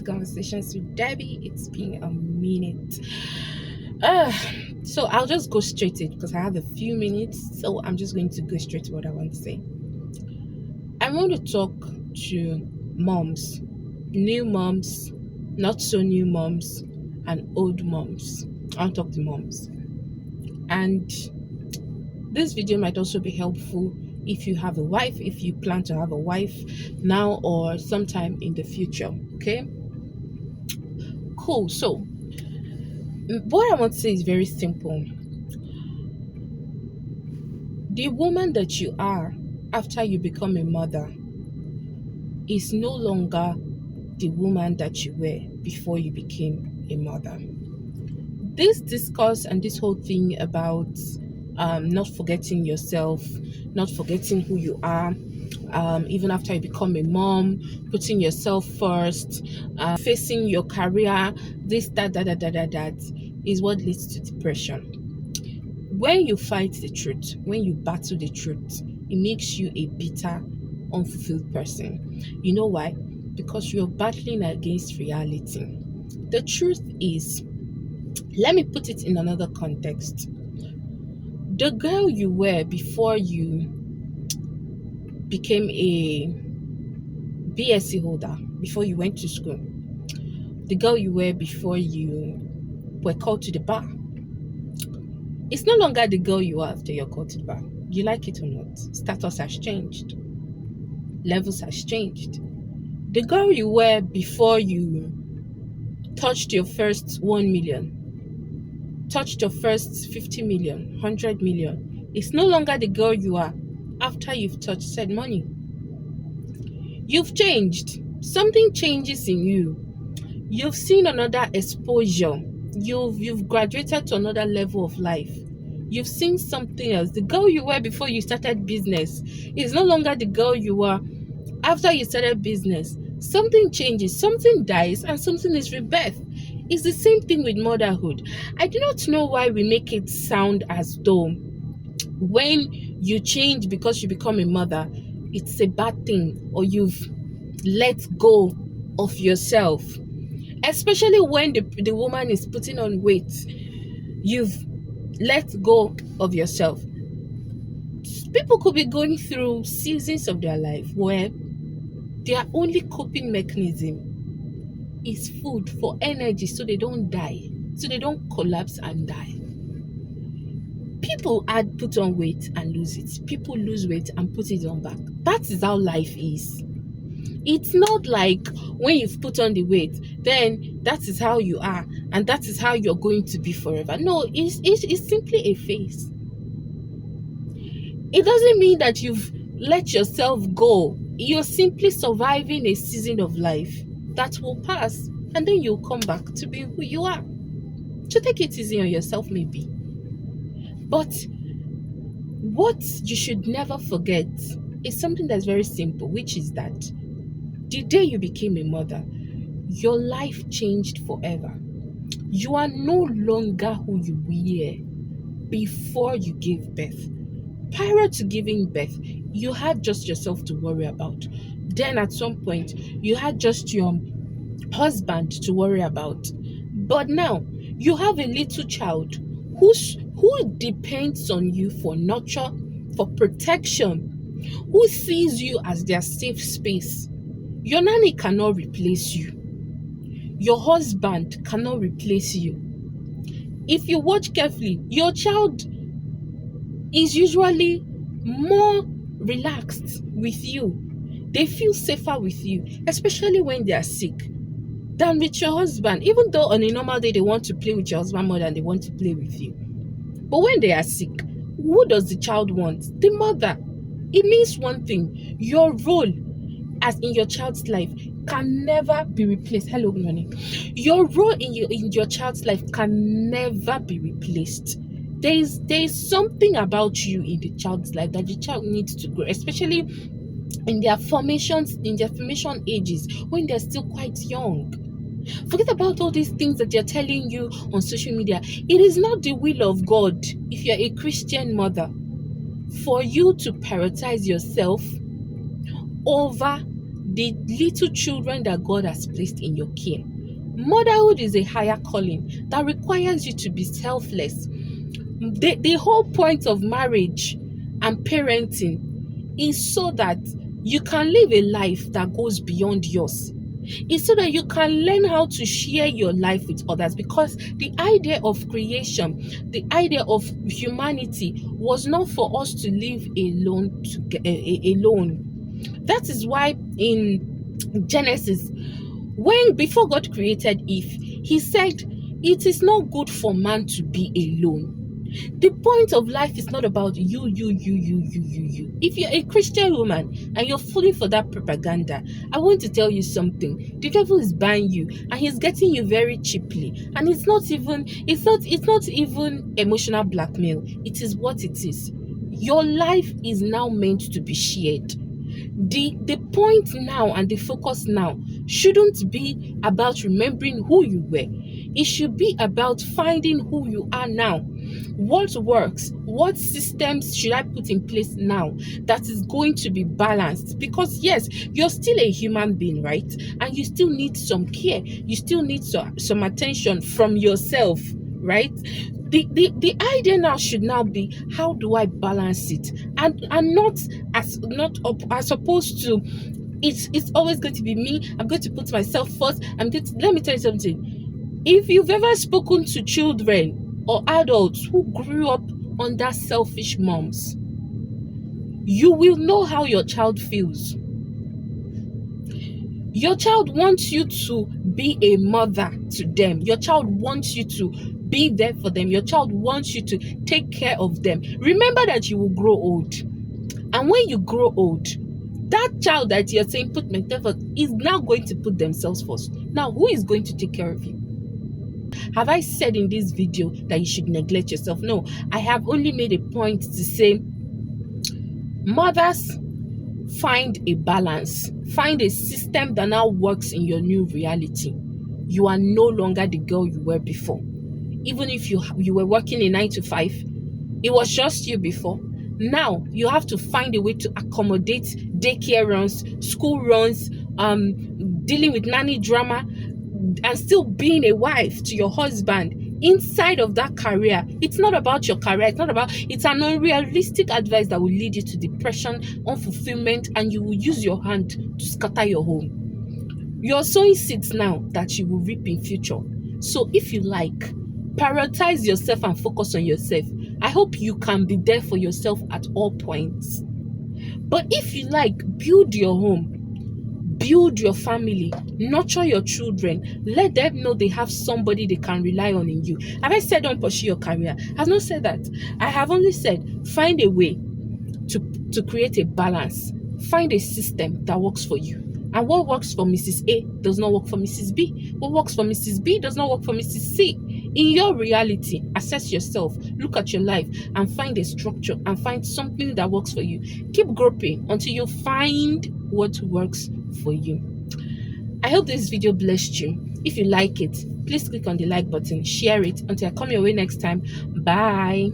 to Conversations with Debbie. It's been a minute. Uh, so I'll just go straight to it because I have a few minutes. So I'm just going to go straight to what I want to say. I want to talk to moms, new moms, not so new moms, and old moms. I'll talk to moms. And this video might also be helpful if you have a wife, if you plan to have a wife now or sometime in the future. Okay, cool. So what I want to say is very simple. The woman that you are after you become a mother is no longer the woman that you were before you became a mother. This discourse and this whole thing about not forgetting yourself, not forgetting who you are, even after you become a mom, putting yourself first, facing your career, this, that is what leads to depression. When you fight the truth, when you battle the truth, it makes you a bitter, unfulfilled person. You know why? Because you're battling against reality. The truth is, let me put it in another context. The girl you were before you became a BSc holder, before you went to school, the girl you were before you were called to the bar, it's no longer the girl you are after you're called to the bar. You like it or not, status has changed. Levels has changed. The girl you were before you touched your first 1 million, touched your first 50 million, 100 million, it's no longer the girl you are after you've touched said money. You've changed. Something changes in you. You've seen another exposure. You've graduated to another level of life. You've seen something else. The girl you were before you started business is no longer the girl you were after you started business. Something changes, something dies, and something is rebirth. It's the same thing with motherhood. I do not know why we make it sound as though when you change because you become a mother, it's a bad thing, or you've let go of yourself. Especially when the woman is putting on weight, you've let go of yourself. People could be going through seasons of their life where their only coping mechanism is food for energy, so they don't die, so they don't collapse and die. People put on weight and lose it. People lose weight and put it on back. That is how life is. It's not like when you've put on the weight, then that is how you are and that is how you're going to be forever. No, it's simply a phase. It doesn't mean that you've let yourself go. You're simply surviving a season of life that will pass, and then you'll come back to be who you are. So take it easy on yourself, maybe. But what you should never forget is something that's very simple, which is that the day you became a mother, your life changed forever. You are no longer who you were before you gave birth. Prior to giving birth, you had just yourself to worry about. Then at some point, you had just your husband to worry about. But now, you have a little child who depends on you for nurture, for protection, who sees you as their safe space. Your nanny cannot replace you. Your husband cannot replace you. If you watch carefully, your child is usually more relaxed with you. They feel safer with you, especially when they are sick, than with your husband. Even though on a normal day they want to play with your husband more than they want to play with you. But when they are sick, who does the child want? The mother. It means one thing: your role as in your child's life can never be replaced. Hello, good morning. Your role in your child's life can never be replaced. There is something about you in the child's life that the child needs to grow, especially in their formation ages, when they're still quite young. Forget about all these things that they're telling you on social media. It is not the will of God, if you're a Christian mother, for you to prioritize yourself over the little children that God has placed in your care. Motherhood is a higher calling that requires you to be selfless. The whole point of marriage and parenting is so that you can live a life that goes beyond yours. It's so that you can learn how to share your life with others, because the idea of creation, the idea of humanity was not for us to live alone. Alone. That is why in Genesis, when before God created Eve, he said, "It is not good for man to be alone." The point of life is not about you. If you're a Christian woman and you're falling for that propaganda, I want to tell you something. The devil is buying you and he's getting you very cheaply. And it's not even emotional blackmail. It is what it is. Your life is now meant to be shared. The point now and the focus now shouldn't be about remembering who you were. It should be about finding who you are now. What works? What systems should I put in place now that is going to be balanced? Because yes, you're still a human being, right? And you still need some care. You still need some attention from yourself, right? The idea now should now be, how do I balance it? And not as opposed to, it's always going to be me. I'm going to put myself first. Let me tell you something. If you've ever spoken to children or adults who grew up under selfish moms, you will know how your child feels. Your child wants you to be a mother to them. Your child wants you to be there for them. Your child wants you to take care of them. Remember that you will grow old. And when you grow old, that child that you're saying put myself first is now going to put themselves first. Now, who is going to take care of you? Have I said in this video that you should neglect yourself? No, I have only made a point to say, mothers, find a balance. Find a system that now works in your new reality. You are no longer the girl you were before. Even if you were working a 9 to 5, it was just you before. Now you have to find a way to accommodate daycare runs, school runs, dealing with nanny drama, and still being a wife to your husband inside of that career. It's not about your career. It's an unrealistic advice that will lead you to depression, unfulfillment, and you will use your hand to scatter your home. You're sowing seeds now that you will reap in future. So if you like, prioritize yourself and focus on yourself. I hope you can be there for yourself at all points. But if you like, build your home, build your family, nurture your children, let them know they have somebody they can rely on in you. Have I said don't pursue your career? I've not said that. I have only said find a way to create a balance. Find a system that works for you. And what works for Mrs. A does not work for Mrs. B. What works for Mrs. B does not work for Mrs. C. In your reality, assess yourself, look at your life, and find a structure and find something that works for you. Keep groping until you find what works for you. I hope this video blessed you. If you like it, please click on the like button, share it. Until I come your way next time, bye.